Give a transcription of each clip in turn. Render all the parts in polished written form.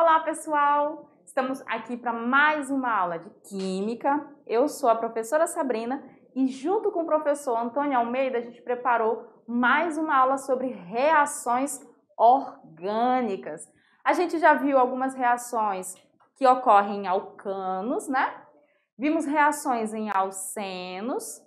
Olá, pessoal! Estamos aqui para mais uma aula de Química. Eu sou a professora Sabrina e junto com o professor Antônio Almeida a gente preparou mais uma aula sobre reações orgânicas. A gente já viu algumas reações que ocorrem em alcanos, né? Vimos reações em alcenos,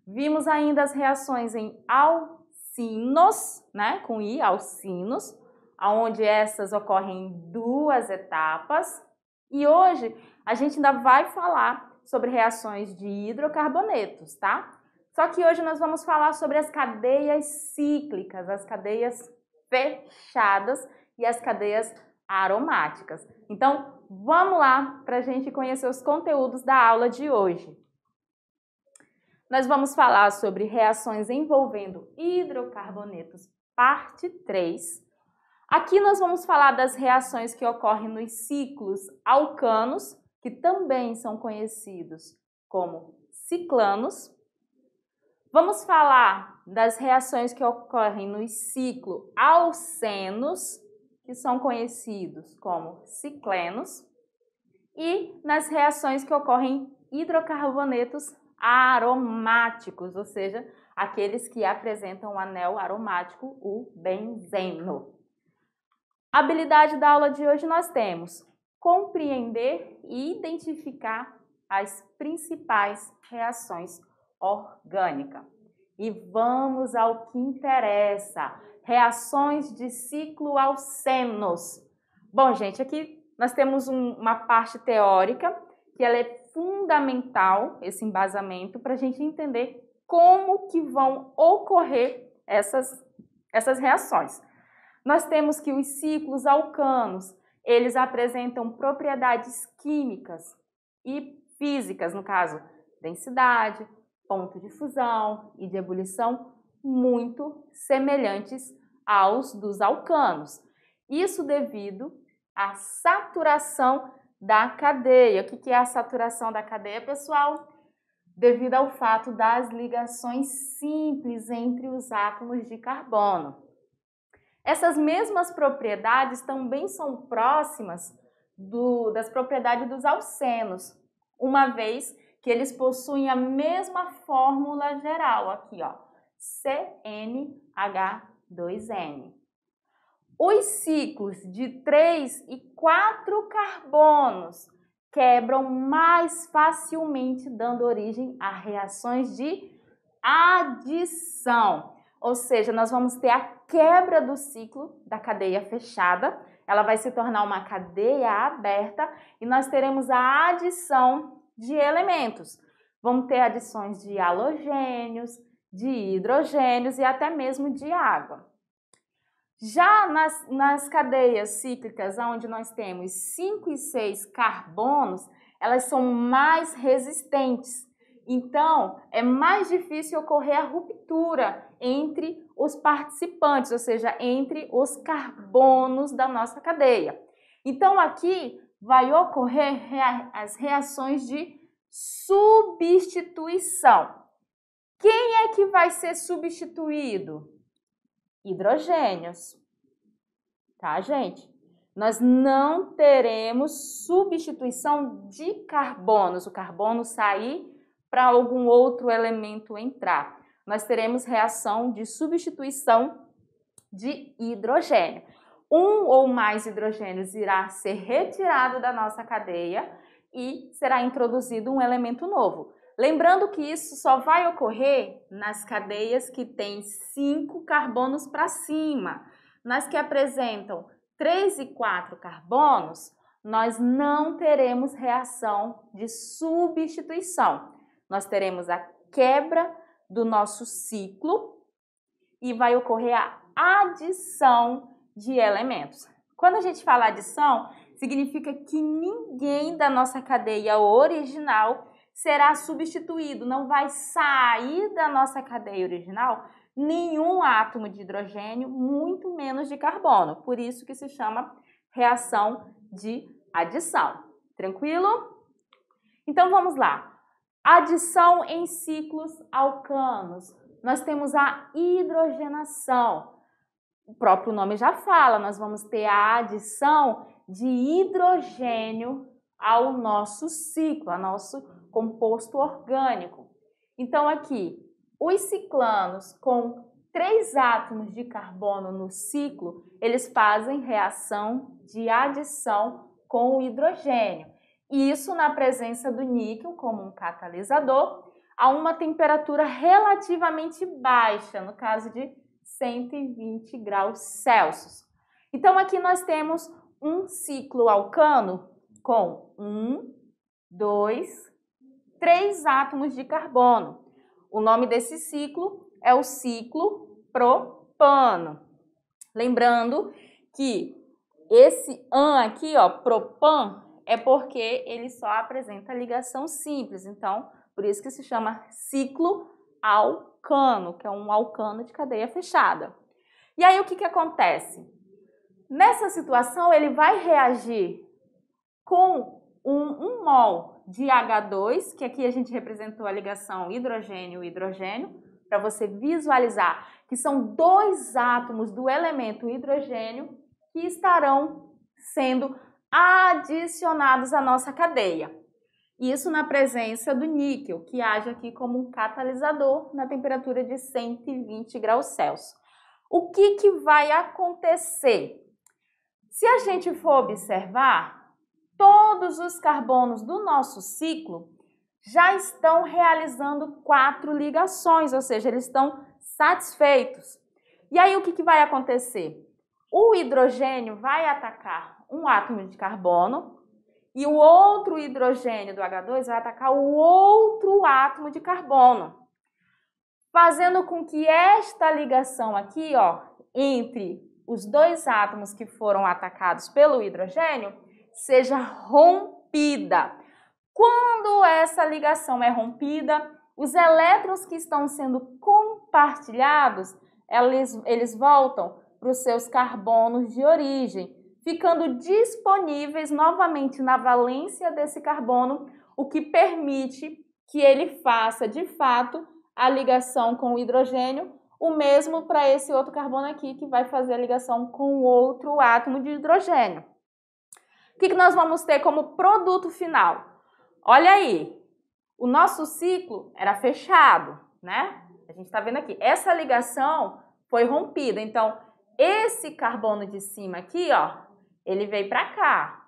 vimos ainda as reações em alcinos, né? Com I, alcinos, onde essas ocorrem em duas etapas. E hoje a gente ainda vai falar sobre reações de hidrocarbonetos, tá? Só que hoje nós vamos falar sobre as cadeias cíclicas, as cadeias fechadas e as cadeias aromáticas. Então, vamos lá para a gente conhecer os conteúdos da aula de hoje. Nós vamos falar sobre reações envolvendo hidrocarbonetos, parte 3. Aqui nós vamos falar das reações que ocorrem nos ciclos alcanos, que também são conhecidos como ciclanos. Vamos falar das reações que ocorrem no ciclo alcenos, que são conhecidos como ciclenos. E nas reações que ocorrem em hidrocarbonetos aromáticos, ou seja, aqueles que apresentam o anel aromático, o benzeno. A habilidade da aula de hoje nós temos compreender e identificar as principais reações orgânicas. E vamos ao que interessa, reações de ciclo alcenos. Bom, gente, aqui nós temos uma parte teórica, que ela é fundamental, esse embasamento, para a gente entender como que vão ocorrer essas reações. Nós temos que os ciclos alcanos, eles apresentam propriedades químicas e físicas, no caso, densidade, ponto de fusão e de ebulição, muito semelhantes aos dos alcanos. Isso devido à saturação da cadeia. O que é a saturação da cadeia, pessoal? Devido ao fato das ligações simples entre os átomos de carbono. Essas mesmas propriedades também são próximas das propriedades dos alcenos, uma vez que eles possuem a mesma fórmula geral, aqui ó, CnH2n. Os ciclos de 3 e 4 carbonos quebram mais facilmente, dando origem a reações de adição. Ou seja, nós vamos ter a quebra do ciclo da cadeia fechada, ela vai se tornar uma cadeia aberta e nós teremos a adição de elementos. Vamos ter adições de halogênios, de hidrogênios e até mesmo de água. Já nas cadeias cíclicas, onde nós temos 5 e 6 carbonos, elas são mais resistentes. Então, é mais difícil ocorrer a ruptura entre os participantes, ou seja, entre os carbonos da nossa cadeia. Então, aqui vai ocorrer as reações de substituição. Quem é que vai ser substituído? Hidrogênios. Tá, gente? Nós não teremos substituição de carbonos, o carbono sair para algum outro elemento entrar. Nós teremos reação de substituição de hidrogênio. Um ou mais hidrogênios irá ser retirado da nossa cadeia e será introduzido um elemento novo. Lembrando que isso só vai ocorrer nas cadeias que têm 5 carbonos para cima. Nas que apresentam 3 e 4 carbonos, nós não teremos reação de substituição. Nós teremos a quebra do nosso ciclo e vai ocorrer a adição de elementos. Quando a gente fala adição, significa que ninguém da nossa cadeia original será substituído, não vai sair da nossa cadeia original nenhum átomo de hidrogênio, muito menos de carbono. Por isso que se chama reação de adição. Tranquilo? Então vamos lá. Adição em ciclos alcanos. Nós temos a hidrogenação. o próprio nome já fala, nós vamos ter a adição de hidrogênio ao nosso ciclo, ao nosso composto orgânico. Então aqui, os ciclanos com 3 átomos de carbono no ciclo, eles fazem reação de adição com o hidrogênio. Isso na presença do níquel como um catalisador a uma temperatura relativamente baixa, no caso de 120 graus Celsius. Então aqui nós temos um ciclo alcano com 1, 2, 3 átomos de carbono. O nome desse ciclo é o ciclo propano. Lembrando que esse an aqui, ó, propan, é porque ele só apresenta ligação simples. Então, por isso que se chama ciclo alcano, que é um alcano de cadeia fechada. E aí o que acontece? Nessa situação, ele vai reagir com um mol de H2, que aqui a gente representou a ligação hidrogênio-hidrogênio, para você visualizar que são 2 átomos do elemento hidrogênio que estarão sendo adicionados à nossa cadeia. Isso na presença do níquel, que age aqui como um catalisador na temperatura de 120 graus Celsius. O que vai acontecer? Se a gente for observar, todos os carbonos do nosso ciclo já estão realizando 4 ligações, ou seja, eles estão satisfeitos. E aí o que vai acontecer? O hidrogênio vai atacar um átomo de carbono e o outro hidrogênio do H2 vai atacar o outro átomo de carbono, fazendo com que esta ligação aqui, ó, entre os 2 átomos que foram atacados pelo hidrogênio seja rompida. Quando essa ligação é rompida, os elétrons que estão sendo compartilhados, eles voltam para os seus carbonos de origem, ficando disponíveis novamente na valência desse carbono, o que permite que ele faça, de fato, a ligação com o hidrogênio, o mesmo para esse outro carbono aqui, que vai fazer a ligação com o outro átomo de hidrogênio. O que nós vamos ter como produto final? Olha aí, o nosso ciclo era fechado, né? A gente está vendo aqui, essa ligação foi rompida, então esse carbono de cima aqui, ó, ele veio para cá.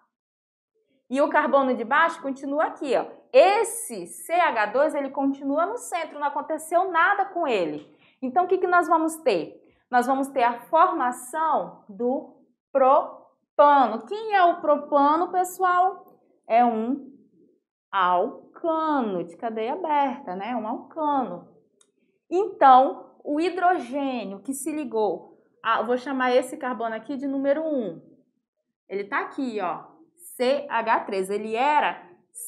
E o carbono de baixo continua aqui, ó. Esse CH2, ele continua no centro, não aconteceu nada com ele. Então, o que nós vamos ter? Nós vamos ter a formação do propano. Quem é o propano, pessoal? É um alcano de cadeia aberta, né? Um alcano. Então, o hidrogênio que se ligou, vou chamar esse carbono aqui de número 1. Ele tá aqui, ó, CH3, ele era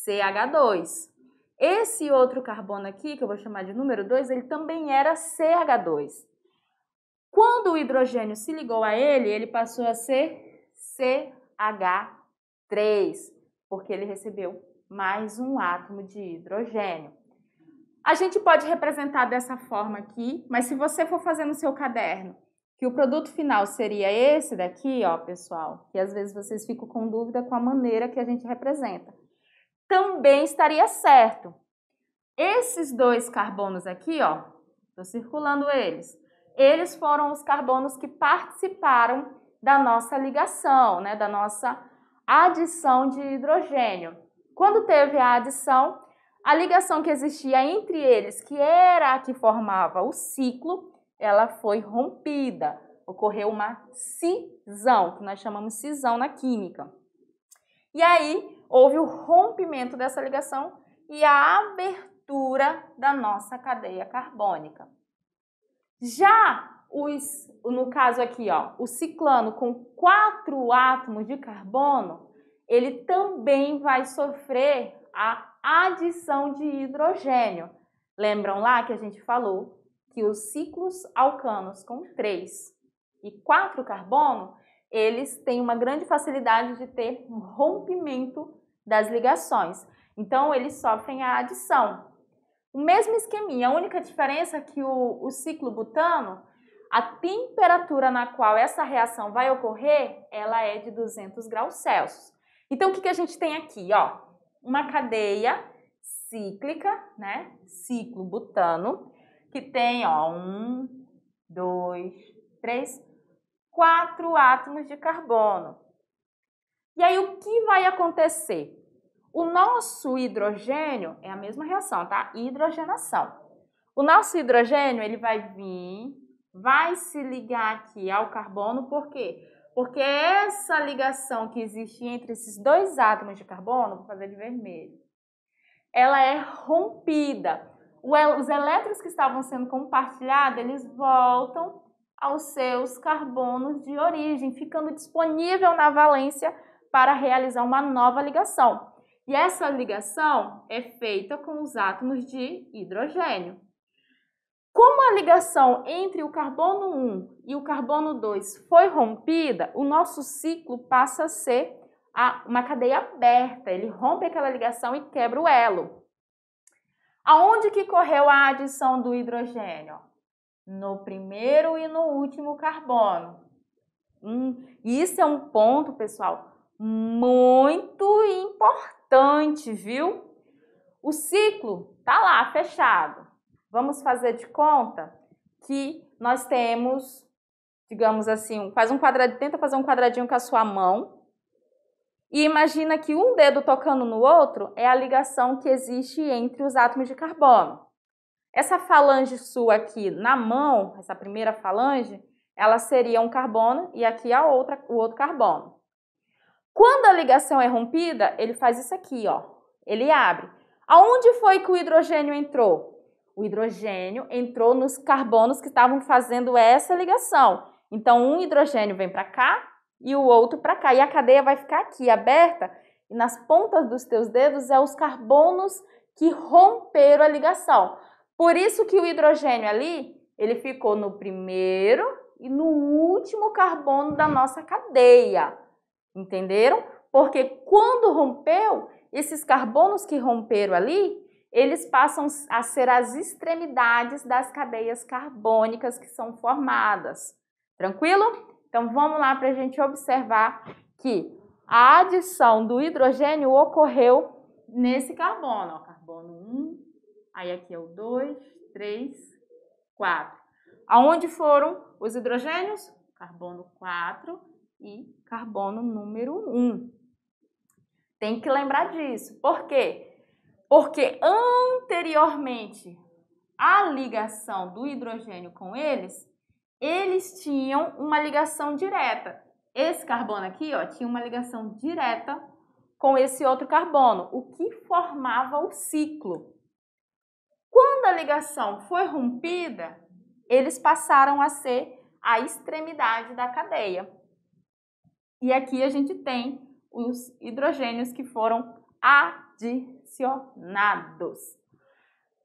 CH2. Esse outro carbono aqui, que eu vou chamar de número 2, ele também era CH2. Quando o hidrogênio se ligou a ele, ele passou a ser CH3, porque ele recebeu mais um átomo de hidrogênio. A gente pode representar dessa forma aqui, mas se você for fazer no seu caderno, que o produto final seria esse daqui, ó, pessoal, que às vezes vocês ficam com dúvida com a maneira que a gente representa, também estaria certo. Esses 2 carbonos aqui, ó, estou circulando eles foram os carbonos que participaram da nossa ligação, né, da nossa adição de hidrogênio. Quando teve a adição, a ligação que existia entre eles, que era a que formava o ciclo, ela foi rompida. Ocorreu uma cisão, que nós chamamos cisão na química. E aí, houve o rompimento dessa ligação e a abertura da nossa cadeia carbônica. Já no caso aqui, ó, o ciclano com 4 átomos de carbono, ele também vai sofrer a adição de hidrogênio. Lembram lá que a gente falou que os ciclos alcanos com 3 e 4 carbono, eles têm uma grande facilidade de ter um rompimento das ligações. Então, eles sofrem a adição. O mesmo esqueminha, a única diferença é que o ciclo butano, a temperatura na qual essa reação vai ocorrer, ela é de 200 graus Celsius. Então, o que a gente tem aqui? Ó, uma cadeia cíclica, né? Ciclo butano, que tem, ó, 1, 2, 3, 4 átomos de carbono. E aí, o que vai acontecer? O nosso hidrogênio, é a mesma reação, tá? Hidrogenação. O nosso hidrogênio, ele vai vir, vai se ligar aqui ao carbono, por quê? Porque essa ligação que existe entre esses dois átomos de carbono, vou fazer de vermelho, ela é rompida. Os elétrons que estavam sendo compartilhados, eles voltam aos seus carbonos de origem, ficando disponível na valência para realizar uma nova ligação. E essa ligação é feita com os átomos de hidrogênio. Como a ligação entre o carbono 1 e o carbono 2 foi rompida, o nosso ciclo passa a ser uma cadeia aberta. Ele rompe aquela ligação e quebra o elo. Aonde que correu a adição do hidrogênio? No primeiro e no último carbono. E isso é um ponto, pessoal, muito importante, viu? O ciclo tá lá, fechado. Vamos fazer de conta que nós temos, digamos assim, tenta fazer um quadradinho com a sua mão e imagina que um dedo tocando no outro é a ligação que existe entre os átomos de carbono. Essa falange sua aqui na mão, essa primeira falange, ela seria um carbono e aqui o outro carbono. Quando a ligação é rompida, ele faz isso aqui, ó. Ele abre. Aonde foi que o hidrogênio entrou? O hidrogênio entrou nos carbonos que estavam fazendo essa ligação. Então, um hidrogênio vem para cá e o outro para cá. E a cadeia vai ficar aqui, aberta. E nas pontas dos teus dedos é os carbonos que romperam a ligação. Por isso que o hidrogênio ali, ele ficou no primeiro e no último carbono da nossa cadeia. Entenderam? Porque quando rompeu, esses carbonos que romperam ali, eles passam a ser as extremidades das cadeias carbônicas que são formadas. Tranquilo? Então, vamos lá para a gente observar que a adição do hidrogênio ocorreu nesse carbono. Ó, carbono 1, aí aqui é o 2, 3, 4. Aonde foram os hidrogênios? Carbono 4 e carbono número 1. Tem que lembrar disso. Por quê? Porque anteriormente à ligação do hidrogênio com eles tinham uma ligação direta. Esse carbono aqui, ó, tinha uma ligação direta com esse outro carbono, o que formava o ciclo. Quando a ligação foi rompida, eles passaram a ser a extremidade da cadeia. E aqui a gente tem os hidrogênios que foram adicionados.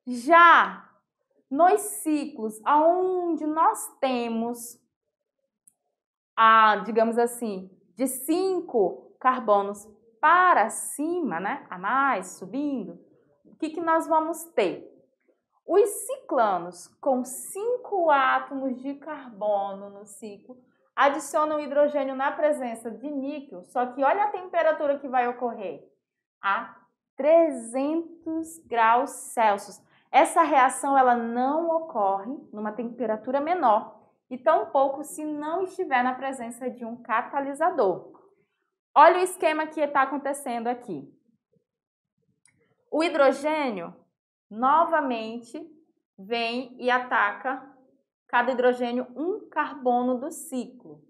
Já nos ciclos onde nós temos, digamos assim, de 5 carbonos para cima, né, a mais, subindo, o que nós vamos ter? Os ciclanos com 5 átomos de carbono no ciclo adicionam hidrogênio na presença de níquel, só que olha a temperatura que vai ocorrer, a 300 graus Celsius. Essa reação ela não ocorre numa temperatura menor e tampouco se não estiver na presença de um catalisador. Olha o esquema que está acontecendo aqui. O hidrogênio novamente vem e ataca cada hidrogênio um carbono do ciclo.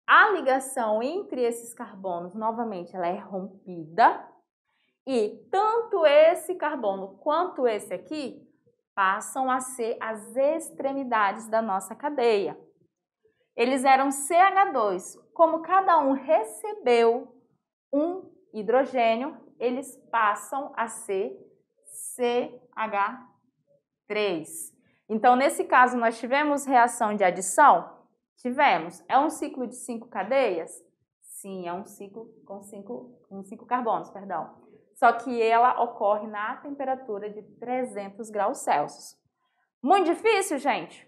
A ligação entre esses carbonos, novamente, ela é rompida e tanto esse carbono quanto esse aqui passam a ser as extremidades da nossa cadeia. Eles eram CH2. Como cada um recebeu um hidrogênio, eles passam a ser CH3. Então, nesse caso, nós tivemos reação de adição? Tivemos. É um ciclo de 5 cadeias? Sim, é um ciclo com 5 carbonos, perdão. Só que ela ocorre na temperatura de 300 graus Celsius. Muito difícil, gente?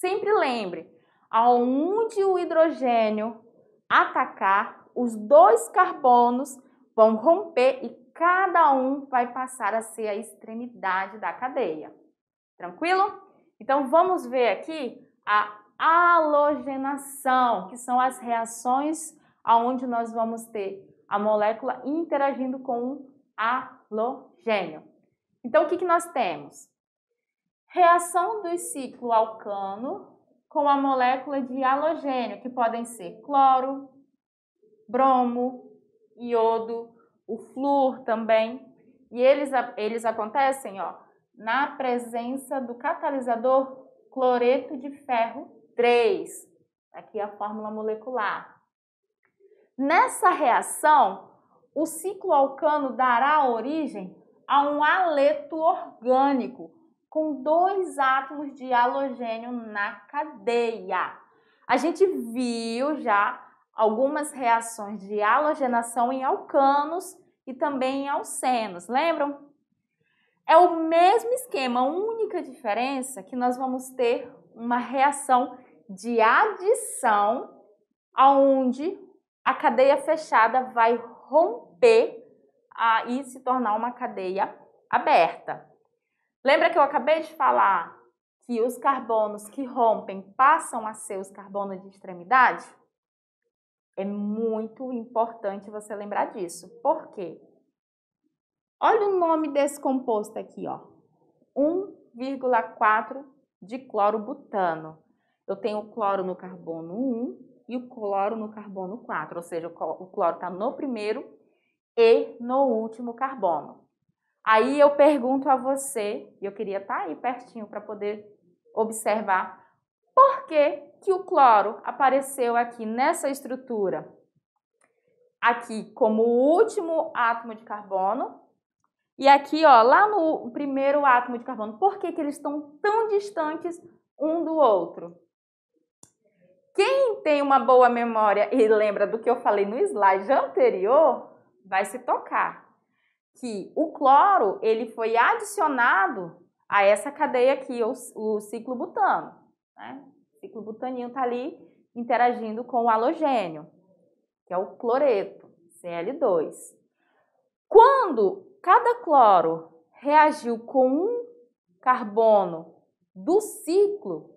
Sempre lembre, aonde o hidrogênio atacar, os dois carbonos vão romper e cada um vai passar a ser a extremidade da cadeia. Tranquilo? Então, vamos ver aqui a halogenação, que são as reações onde nós vamos ter a molécula interagindo com um halogênio. Então, o que nós temos? Reação do ciclo alcano com a molécula de halogênio, que podem ser cloro, bromo, iodo, o flúor também. E eles acontecem, ó, na presença do catalisador cloreto de ferro 3. Aqui a fórmula molecular. Nessa reação, o ciclo alcano dará origem a um haleto orgânico com 2 átomos de halogênio na cadeia. A gente viu já algumas reações de halogenação em alcanos e também em alcenos, lembram? É o mesmo esquema, a única diferença é que nós vamos ter uma reação de adição, onde a cadeia fechada vai romper e se tornar uma cadeia aberta. Lembra que eu acabei de falar que os carbonos que rompem passam a ser os carbonos de extremidade? É muito importante você lembrar disso. Por quê? Olha o nome desse composto aqui, ó. 1,4 de clorobutano. Eu tenho o cloro no carbono 1 e o cloro no carbono 4, ou seja, o cloro está no primeiro e no último carbono. Aí eu pergunto a você, e eu queria estar aí pertinho para poder observar, por que o cloro apareceu aqui nessa estrutura? Aqui como o último átomo de carbono e aqui, ó, lá no primeiro átomo de carbono. Por que eles estão tão distantes um do outro? Quem tem uma boa memória e lembra do que eu falei no slide anterior, vai se tocar que o cloro ele foi adicionado a essa cadeia aqui, o ciclo butano. Né? O ciclo butaninho está ali interagindo com o halogênio, que é o cloreto, Cl2. Quando cada cloro reagiu com um carbono do ciclo,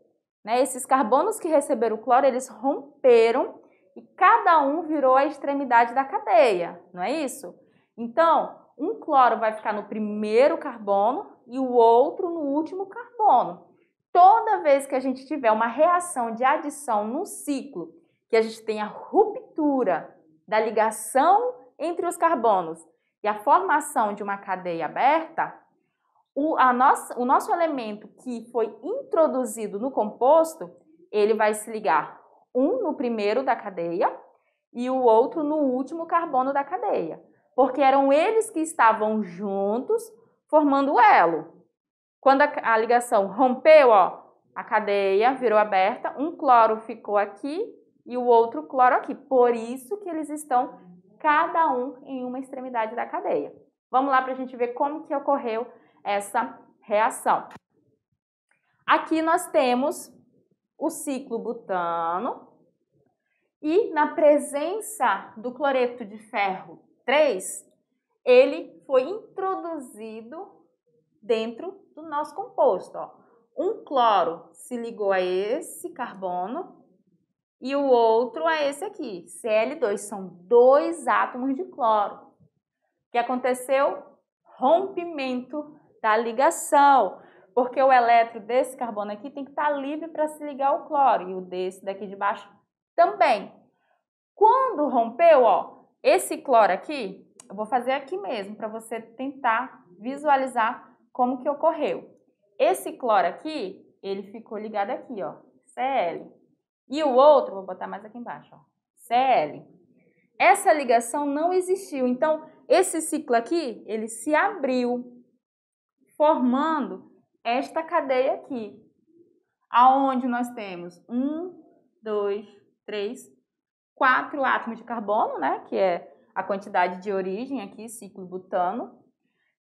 né, esses carbonos que receberam o cloro, eles romperam e cada um virou a extremidade da cadeia, não é isso? Então, um cloro vai ficar no primeiro carbono e o outro no último carbono. Toda vez que a gente tiver uma reação de adição no ciclo, que a gente tem a ruptura da ligação entre os carbonos e a formação de uma cadeia aberta, o nosso elemento que foi introduzido no composto, ele vai se ligar um no primeiro da cadeia e o outro no último carbono da cadeia. Porque eram eles que estavam juntos formando o elo. Quando a ligação rompeu, ó, a cadeia virou aberta, um cloro ficou aqui e o outro cloro aqui. Por isso que eles estão cada um em uma extremidade da cadeia. Vamos lá para a gente ver como que ocorreu essa reação. Aqui nós temos o ciclo butano e na presença do cloreto de ferro 3, ele foi introduzido dentro do nosso composto. Ó. Um cloro se ligou a esse carbono e o outro a esse aqui, Cl2. São 2 átomos de cloro. O que aconteceu? Rompimento da ligação, porque o elétron desse carbono aqui tem que estar livre para se ligar ao cloro e o desse daqui de baixo também. Quando rompeu, ó, esse cloro aqui, eu vou fazer aqui mesmo para você tentar visualizar como que ocorreu. Esse cloro aqui, ele ficou ligado aqui, ó, Cl. E o outro, vou botar mais aqui embaixo, ó, Cl. Essa ligação não existiu, então esse ciclo aqui, ele se abriu, formando esta cadeia aqui, aonde nós temos 1, 2, 3, 4 átomos de carbono, né, que é a quantidade de origem aqui, ciclo butano,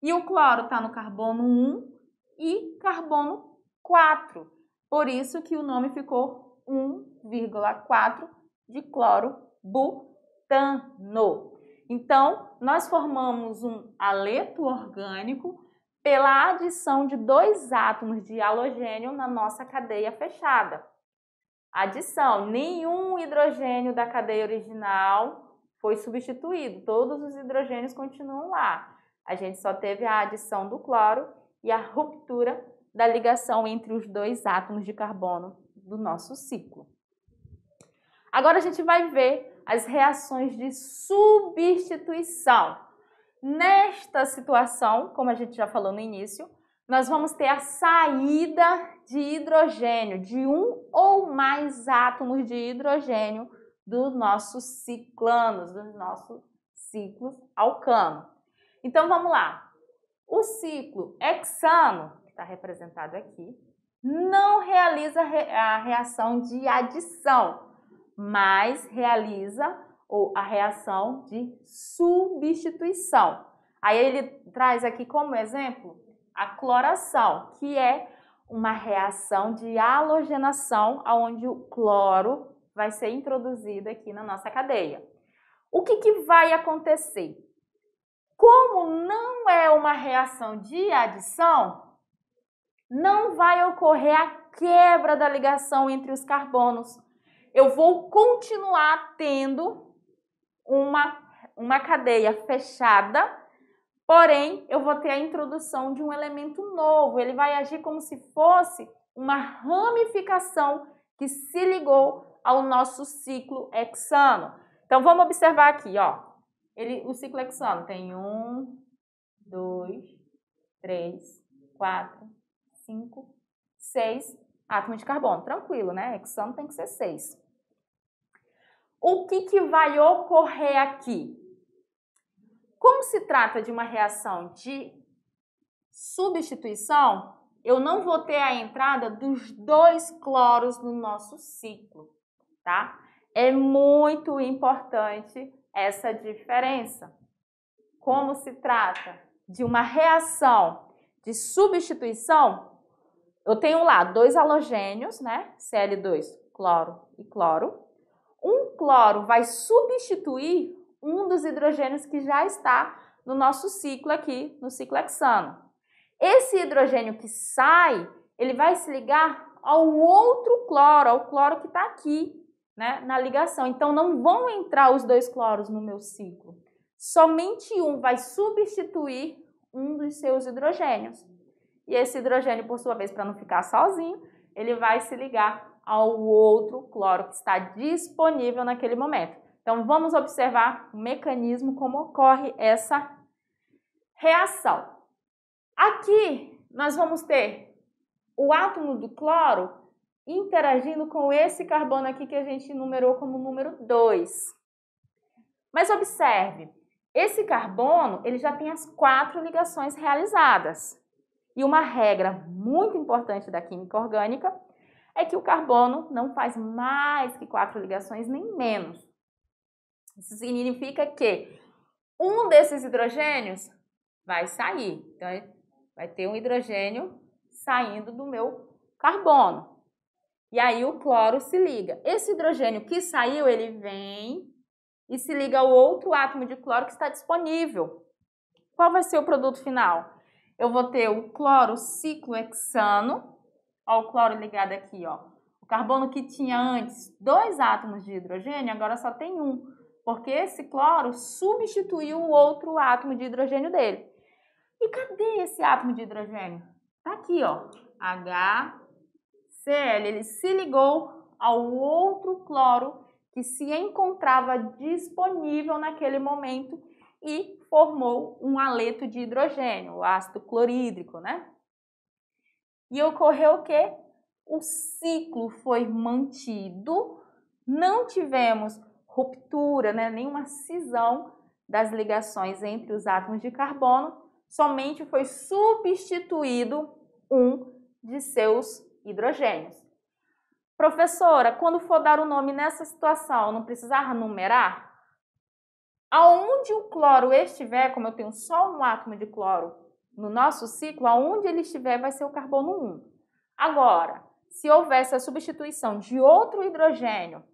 e o cloro está no carbono 1 e carbono 4. Por isso que o nome ficou 1,4 de clorobutano. Então, nós formamos um haleto orgânico pela adição de 2 átomos de halogênio na nossa cadeia fechada. Adição, nenhum hidrogênio da cadeia original foi substituído, todos os hidrogênios continuam lá. A gente só teve a adição do cloro e a ruptura da ligação entre os 2 átomos de carbono do nosso ciclo. Agora a gente vai ver as reações de substituição. Nesta situação, como a gente já falou no início, nós vamos ter a saída de hidrogênio, de um ou mais átomos de hidrogênio dos nossos ciclanos, dos nossos ciclos alcano. Então vamos lá. O ciclo hexano, que está representado aqui, não realiza a reação de adição, mas realiza a reação de substituição. Aí ele traz aqui como exemplo a cloração, que é uma reação de halogenação, onde o cloro vai ser introduzido aqui na nossa cadeia. O que vai acontecer? Como não é uma reação de adição, não vai ocorrer a quebra da ligação entre os carbonos. Eu vou continuar tendo uma cadeia fechada, porém, eu vou ter a introdução de um elemento novo. Ele vai agir como se fosse uma ramificação que se ligou ao nosso ciclo hexano. Então, vamos observar aqui, ó. O ciclo hexano tem 1, 2, 3, 4, 5, 6 átomos de carbono. Tranquilo, né? Hexano tem que ser 6. O que vai ocorrer aqui? Como se trata de uma reação de substituição, eu não vou ter a entrada dos 2 cloros no nosso ciclo, tá? É muito importante essa diferença. Como se trata de uma reação de substituição, eu tenho lá 2 halogênios, né? Cl2, cloro e cloro. Um cloro vai substituir um dos hidrogênios que já está no nosso ciclo aqui, no ciclo hexano. Esse hidrogênio que sai, ele vai se ligar ao outro cloro, ao cloro que está aqui, né, na ligação. Então, não vão entrar os 2 cloros no meu ciclo. Somente um vai substituir um dos seus hidrogênios. E esse hidrogênio, por sua vez, para não ficar sozinho, ele vai se ligar ao outro cloro que está disponível naquele momento. Então, vamos observar o mecanismo, como ocorre essa reação. Aqui, nós vamos ter o átomo do cloro interagindo com esse carbono aqui que a gente numerou como número 2. Mas observe, esse carbono ele já tem as 4 ligações realizadas. E uma regra muito importante da química orgânica é que o carbono não faz mais que 4 ligações, nem menos. Isso significa que um desses hidrogênios vai sair. Então, vai ter um hidrogênio saindo do meu carbono. E aí o cloro se liga. Esse hidrogênio que saiu, ele vem e se liga ao outro átomo de cloro que está disponível. Qual vai ser o produto final? Eu vou ter o cloro ciclohexano. Ó, o cloro ligado aqui, ó. O carbono que tinha antes 2 átomos de hidrogênio, agora só tem 1. Porque esse cloro substituiu o outro átomo de hidrogênio dele. E cadê esse átomo de hidrogênio? Tá aqui, ó. HCl. Ele se ligou ao outro cloro que se encontrava disponível naquele momento e formou um haleto de hidrogênio, o ácido clorídrico, né? E ocorreu o quê? O ciclo foi mantido, não tivemos ruptura, né, nenhuma cisão das ligações entre os átomos de carbono, somente foi substituído um de seus hidrogênios. Professora, quando for dar o nome nessa situação, não precisava numerar? Aonde o cloro estiver, como eu tenho só um átomo de cloro no nosso ciclo, aonde ele estiver vai ser o carbono 1. Agora, se houvesse a substituição de outro hidrogênio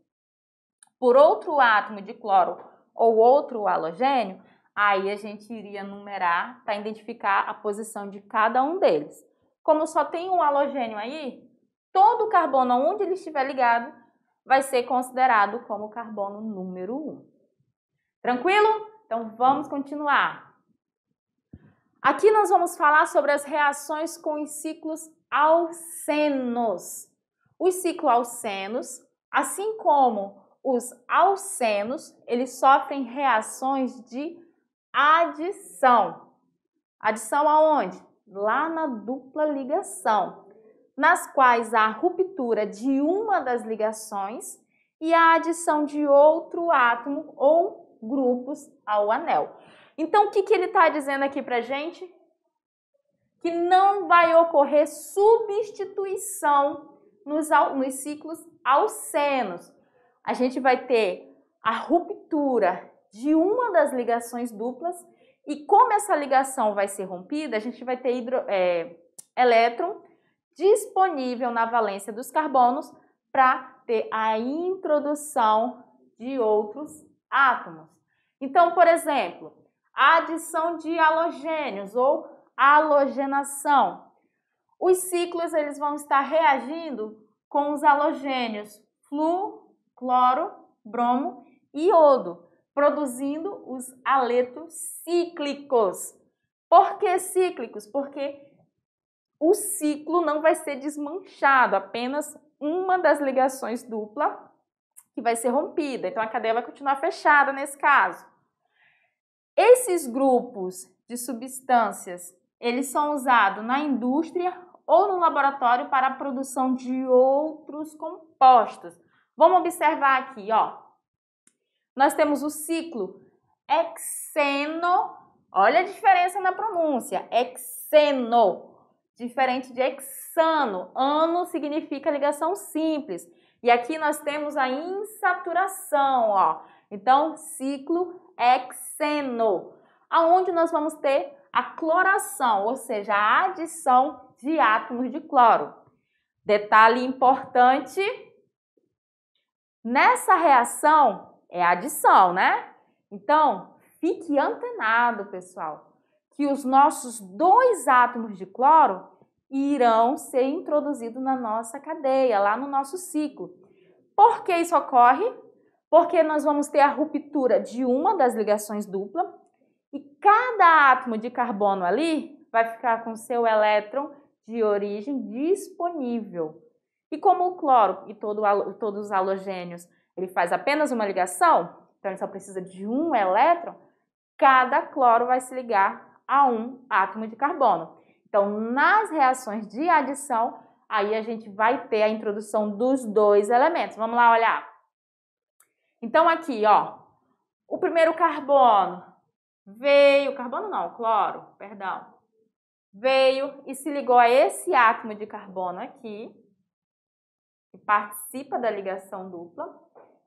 por outro átomo de cloro ou outro halogênio, aí a gente iria numerar para identificar a posição de cada um deles. Como só tem um halogênio aí, todo carbono onde ele estiver ligado vai ser considerado como carbono número 1. Tranquilo? Então vamos continuar. Aqui nós vamos falar sobre as reações com os ciclos alcenos. Os cicloalcenos, assim como os alcenos, eles sofrem reações de adição. Adição aonde? Lá na dupla ligação, nas quais há a ruptura de uma das ligações e a adição de outro átomo ou grupos ao anel. Então, o que ele está dizendo aqui para a gente? Que não vai ocorrer substituição nos ciclos alcenos. A gente vai ter a ruptura de uma das ligações duplas e como essa ligação vai ser rompida, a gente vai ter elétron disponível na valência dos carbonos para ter a introdução de outros átomos. Então, por exemplo, a adição de halogênios ou halogenação. Os ciclos eles vão estar reagindo com os halogênios flu, cloro, bromo e iodo, produzindo os aletos cíclicos. Por que cíclicos? Porque o ciclo não vai ser desmanchado, apenas uma das ligações dupla que vai ser rompida. Então, a cadeia vai continuar fechada nesse caso. Esses grupos de substâncias, eles são usados na indústria ou no laboratório para a produção de outros compostos. Vamos observar aqui, ó. Nós temos o ciclo hexeno. Olha a diferença na pronúncia. Hexeno. Diferente de hexano. Ano significa ligação simples. E aqui nós temos a insaturação, ó. Então, ciclo hexeno. Aonde nós vamos ter a cloração, ou seja, a adição de átomos de cloro. Detalhe importante. Nessa reação é adição, né? Então, fique antenado, pessoal, que os nossos 2 átomos de cloro irão ser introduzidos na nossa cadeia, lá no nosso ciclo. Por que isso ocorre? Porque nós vamos ter a ruptura de uma das ligações dupla e cada átomo de carbono ali vai ficar com seu elétron de origem disponível. E como o cloro e todos os halogênios ele faz apenas uma ligação, então ele só precisa de um elétron, cada cloro vai se ligar a um átomo de carbono. Então, nas reações de adição, aí a gente vai ter a introdução dos 2 elementos. Vamos lá olhar. Então, aqui, ó, o primeiro carbono veio, cloro, perdão, veio e se ligou a esse átomo de carbono aqui, que participa da ligação dupla,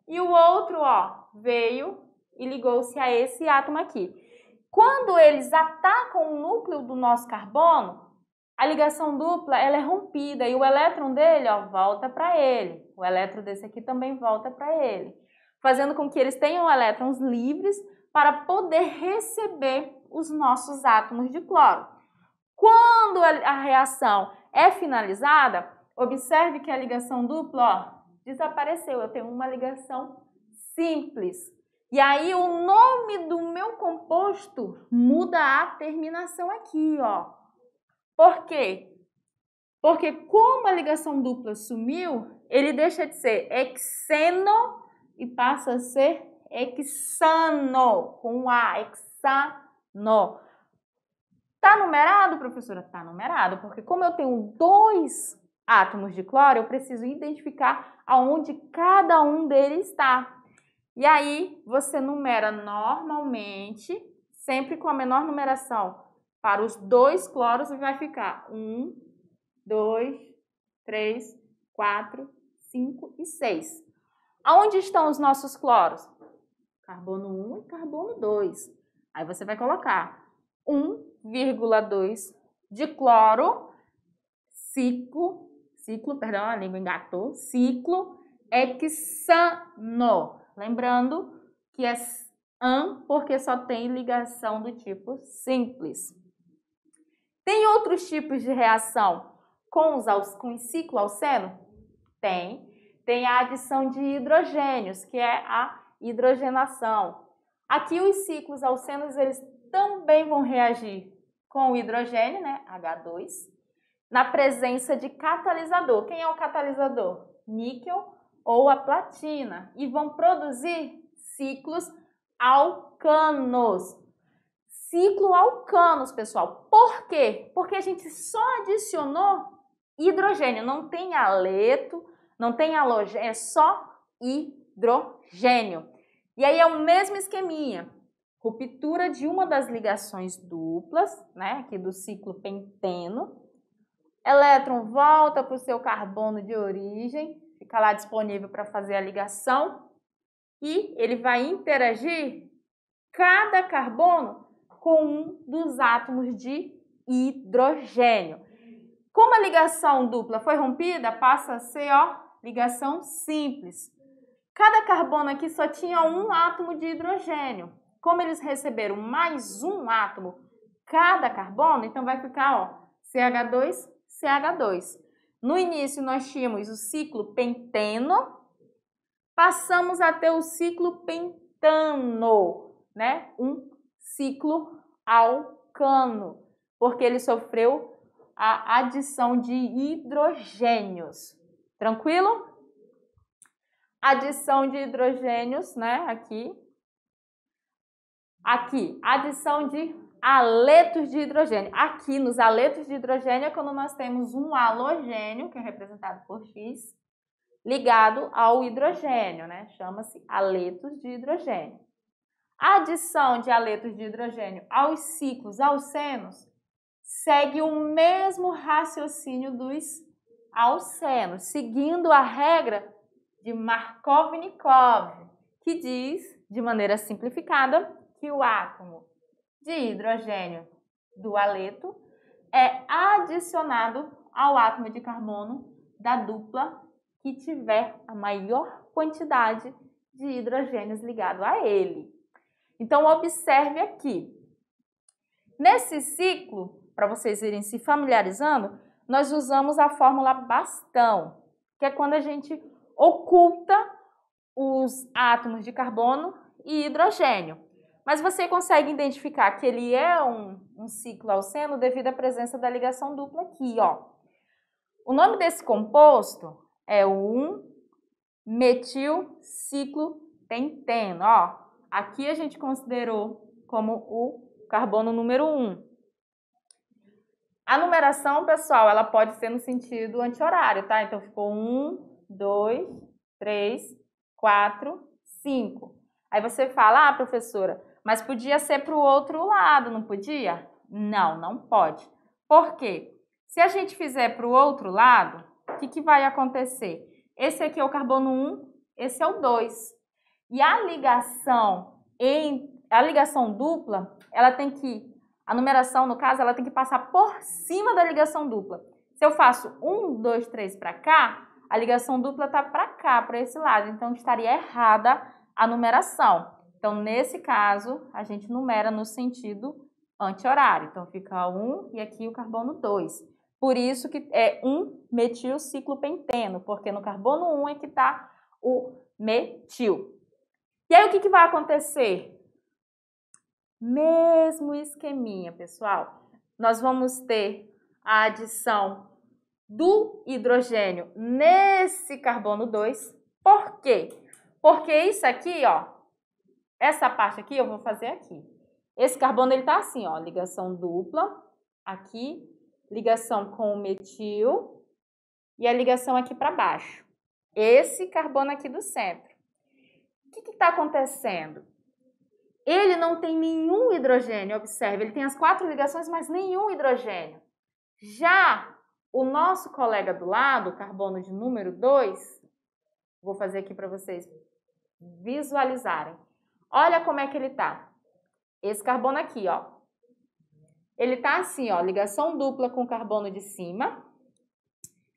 e o outro, ó, veio e ligou-se a esse átomo aqui. Quando eles atacam o núcleo do nosso carbono, a ligação dupla ela é rompida e o elétron dele, ó, volta para ele. O elétron desse aqui também volta para ele, fazendo com que eles tenham elétrons livres para poder receber os nossos átomos de cloro. Quando a reação é finalizada, observe que a ligação dupla, ó, desapareceu. Eu tenho uma ligação simples. E aí o nome do meu composto muda a terminação aqui, ó. Por quê? Porque como a ligação dupla sumiu, ele deixa de ser hexeno e passa a ser hexano, com A, hexano. Tá numerado, professora? Tá numerado, porque como eu tenho 2 átomos de cloro, eu preciso identificar aonde cada um deles está. E aí, você numera normalmente, sempre com a menor numeração, para os 2 cloros e vai ficar 1, 2, 3, 4, 5 e 6. Aonde estão os nossos cloros? Carbono 1 e carbono 2. Aí você vai colocar 1,2 de cloro, ciclo ciclo, perdão, a língua engatou, ciclo hexano. Lembrando que é an porque só tem ligação do tipo simples. Tem outros tipos de reação com os ciclo alceno? Tem. Tem a adição de hidrogênios, que é a hidrogenação. Aqui os ciclos alcenos, eles também vão reagir com o hidrogênio, né, H2, na presença de catalisador. Quem é o catalisador? Níquel ou a platina. E vão produzir ciclos alcanos. Ciclo alcanos, pessoal. Por quê? Porque a gente só adicionou hidrogênio. Não tem haleto, não tem halogênio, é só hidrogênio. E aí é o mesmo esqueminha. Ruptura de uma das ligações duplas, né, aqui do ciclo penteno. Elétron volta para o seu carbono de origem, fica lá disponível para fazer a ligação. E ele vai interagir cada carbono com um dos átomos de hidrogênio. Como a ligação dupla foi rompida, passa a ser, ó, ligação simples. Cada carbono aqui só tinha um átomo de hidrogênio. Como eles receberam mais um átomo cada carbono, então vai ficar, ó, CH2, CH2. No início nós tínhamos o ciclo penteno, passamos a ter o ciclo pentano, né? Um ciclo alcano, porque ele sofreu a adição de hidrogênios. Tranquilo? Adição de hidrogênios, né? Aqui, adição de aletos de hidrogênio. Aqui, nos aletos de hidrogênio, é quando nós temos um halogênio, que é representado por X, ligado ao hidrogênio, né? Chama-se aletos de hidrogênio. A adição de aletos de hidrogênio aos ciclos alcenos segue o mesmo raciocínio dos alcenos, seguindo a regra de Markov-Nikov, que diz, de maneira simplificada, que o átomo de hidrogênio do aleto é adicionado ao átomo de carbono da dupla que tiver a maior quantidade de hidrogênios ligado a ele. Então, observe aqui. Nesse ciclo, para vocês irem se familiarizando, nós usamos a fórmula bastão, que é quando a gente oculta os átomos de carbono e hidrogênio. Mas você consegue identificar que ele é um ciclo alceno devido à presença da ligação dupla aqui, ó. O nome desse composto é o 1-metilciclopenteno, ó. Aqui a gente considerou como o carbono número 1. A numeração, pessoal, ela pode ser no sentido anti-horário, tá? Então, ficou 1, 2, 3, 4, 5. Aí você fala, professora, mas podia ser para o outro lado, não podia? Não, não pode. Por quê? Se a gente fizer para o outro lado, o que vai acontecer? Esse aqui é o carbono 1, esse é o 2. E a ligação dupla, ela tem que, a numeração, no caso, ela tem que passar por cima da ligação dupla. Se eu faço 1, 2, 3 para cá, a ligação dupla está para cá, para esse lado. Então, estaria errada a numeração. Então, nesse caso, a gente numera no sentido anti-horário. Então, fica 1 e aqui o carbono 2. Por isso que é 1-metilciclopenteno, porque no carbono 1 é que está o metil. E aí, o que vai acontecer? Mesmo esqueminha, pessoal. Nós vamos ter a adição do hidrogênio nesse carbono 2. Por quê? Porque isso aqui, ó, essa parte aqui eu vou fazer aqui. Esse carbono, ele tá assim, ó, ligação dupla, aqui, ligação com o metil e a ligação aqui para baixo. Esse carbono aqui do centro. O que está acontecendo? Ele não tem nenhum hidrogênio, observe, ele tem as 4 ligações, mas nenhum hidrogênio. Já o nosso colega do lado, o carbono de número 2, vou fazer aqui para vocês visualizarem. Olha como é que ele está. Esse carbono aqui, ó. Ele está assim, ó, ligação dupla com o carbono de cima,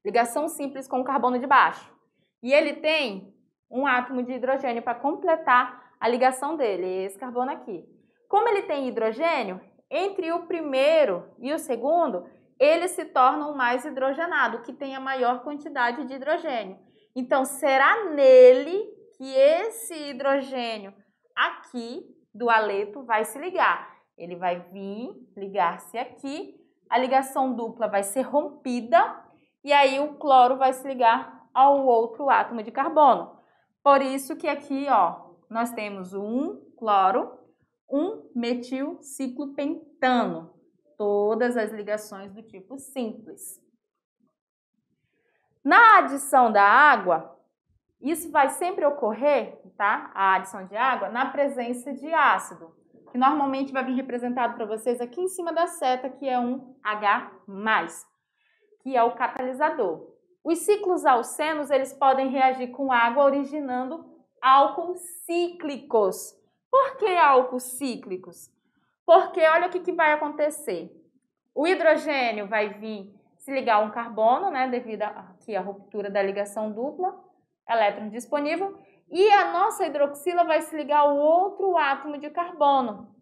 ligação simples com o carbono de baixo. E ele tem um átomo de hidrogênio para completar a ligação dele, esse carbono aqui. Como ele tem hidrogênio, entre o primeiro e o segundo, eles se tornam mais hidrogenado, que tem a maior quantidade de hidrogênio. Então, será nele que esse hidrogênio aqui do aleto vai se ligar. Ele vai vir ligar-se aqui, a ligação dupla vai ser rompida e aí o cloro vai se ligar ao outro átomo de carbono. Por isso que aqui, ó, nós temos um cloro, um metilciclopentano. Todas as ligações do tipo simples. Na adição da água, isso vai sempre ocorrer, tá? A adição de água na presença de ácido, que normalmente vai vir representado para vocês aqui em cima da seta, que é um H+, que é o catalisador. Os ciclos alcenos, eles podem reagir com água, originando álcools cíclicos. Por que álcools cíclicos? Porque olha o que vai acontecer. O hidrogênio vai vir se ligar a um carbono, né, devido aqui à ruptura da ligação dupla, elétron disponível, e a nossa hidroxila vai se ligar ao outro átomo de carbono.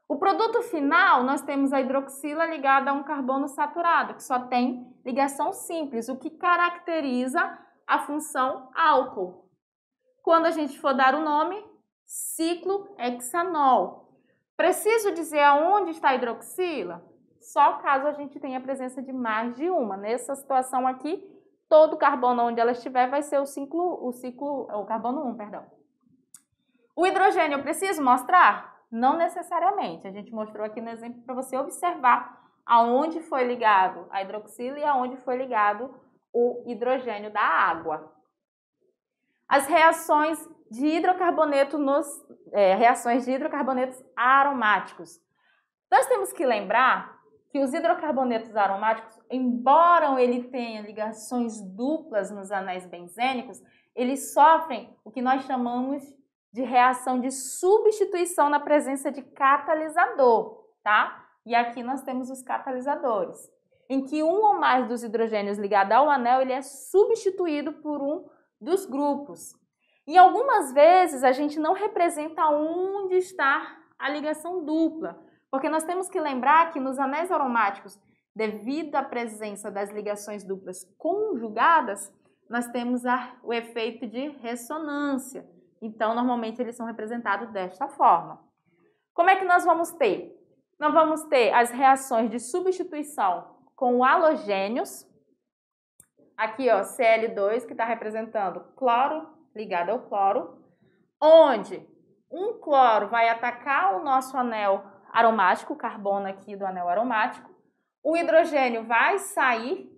O produto final, nós temos a hidroxila ligada a um carbono saturado, que só tem ligação simples, o que caracteriza a função álcool. Quando a gente for dar o nome, ciclohexanol. Preciso dizer aonde está a hidroxila? Só caso a gente tenha a presença de mais de uma. Nessa situação aqui, todo carbono onde ela estiver vai ser o carbono 1, perdão. O hidrogênio eu preciso mostrar? Não necessariamente. A gente mostrou aqui no exemplo para você observar aonde foi ligado a hidroxila e aonde foi ligado o hidrogênio da água. As reações de hidrocarboneto reações de hidrocarbonetos aromáticos. Nós temos que lembrar que os hidrocarbonetos aromáticos, embora ele tenha ligações duplas nos anéis benzênicos, eles sofrem o que nós chamamos de reação de substituição na presença de catalisador, tá? E aqui nós temos os catalisadores, em que um ou mais dos hidrogênios ligados ao anel, ele é substituído por um dos grupos. E algumas vezes a gente não representa onde está a ligação dupla, porque nós temos que lembrar que nos anéis aromáticos, devido à presença das ligações duplas conjugadas, nós temos o efeito de ressonância. Então, normalmente eles são representados desta forma. Como é que nós vamos ter? Nós vamos ter as reações de substituição com halogênios. Aqui, ó, Cl2, que está representando cloro ligado ao cloro, onde um cloro vai atacar o nosso anel aromático, o carbono aqui do anel aromático, o hidrogênio vai sair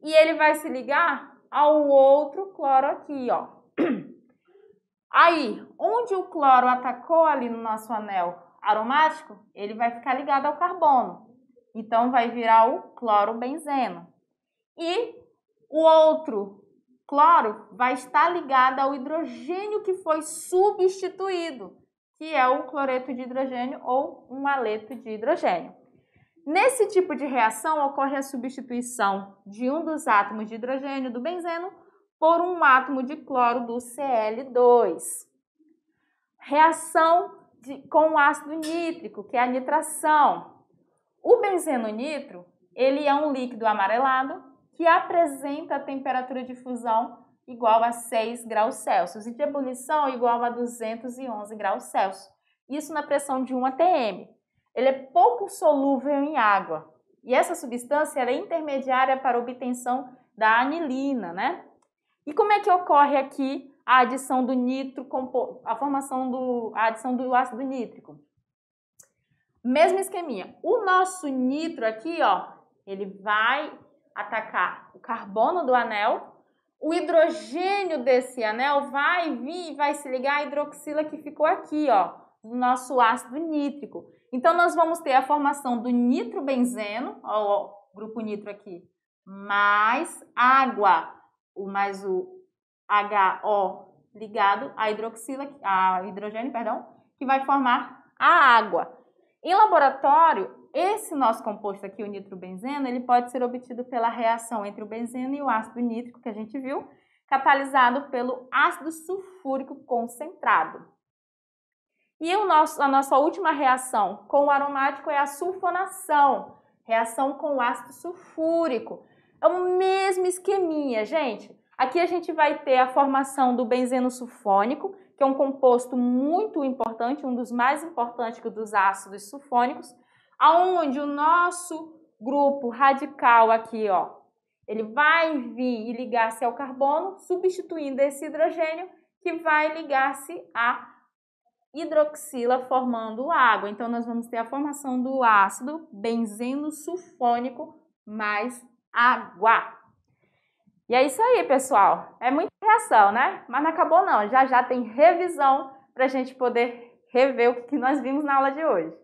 e ele vai se ligar ao outro cloro aqui, ó. Aí, onde o cloro atacou ali no nosso anel aromático, ele vai ficar ligado ao carbono. Então, vai virar o clorobenzeno. E o outro cloro vai estar ligado ao hidrogênio que foi substituído, que é o cloreto de hidrogênio ou um aleto de hidrogênio. Nesse tipo de reação, ocorre a substituição de um dos átomos de hidrogênio do benzeno por um átomo de cloro do Cl2. Reação com o ácido nítrico, que é a nitração. O benzeno nitro, ele é um líquido amarelado que apresenta a temperatura de fusão igual a 6 graus Celsius e de ebulição igual a 211 graus Celsius. Isso na pressão de 1 atm. Ele é pouco solúvel em água e essa substância é intermediária para a obtenção da anilina, né? E como é que ocorre aqui a adição do nitro, a adição do ácido nítrico? Mesmo esqueminha. O nosso nitro aqui, ó, ele vai atacar o carbono do anel, o hidrogênio desse anel vai vir e vai se ligar à hidroxila que ficou aqui, ó, do nosso ácido nítrico. Então, nós vamos ter a formação do nitrobenzeno, ó, o grupo nitro aqui, mais água, mais o HO ligado à hidrogênio, perdão, que vai formar a água. Em laboratório, esse nosso composto aqui, o nitrobenzeno, ele pode ser obtido pela reação entre o benzeno e o ácido nítrico, que a gente viu, catalisado pelo ácido sulfúrico concentrado. E a nossa última reação com o aromático é a sulfonação, reação com o ácido sulfúrico. É o mesmo esqueminha, gente. Aqui a gente vai ter a formação do benzeno sulfônico, que é um composto muito importante, um dos mais importantes dos ácidos sulfônicos, aonde o nosso grupo radical aqui, ó, ele vai vir e ligar-se ao carbono, substituindo esse hidrogênio, que vai ligar-se à hidroxila, formando água. Então, nós vamos ter a formação do ácido benzeno sulfônico mais água. E é isso aí, pessoal. É muita reação, né? Mas não acabou não. Já já tem revisão para a gente poder rever o que nós vimos na aula de hoje.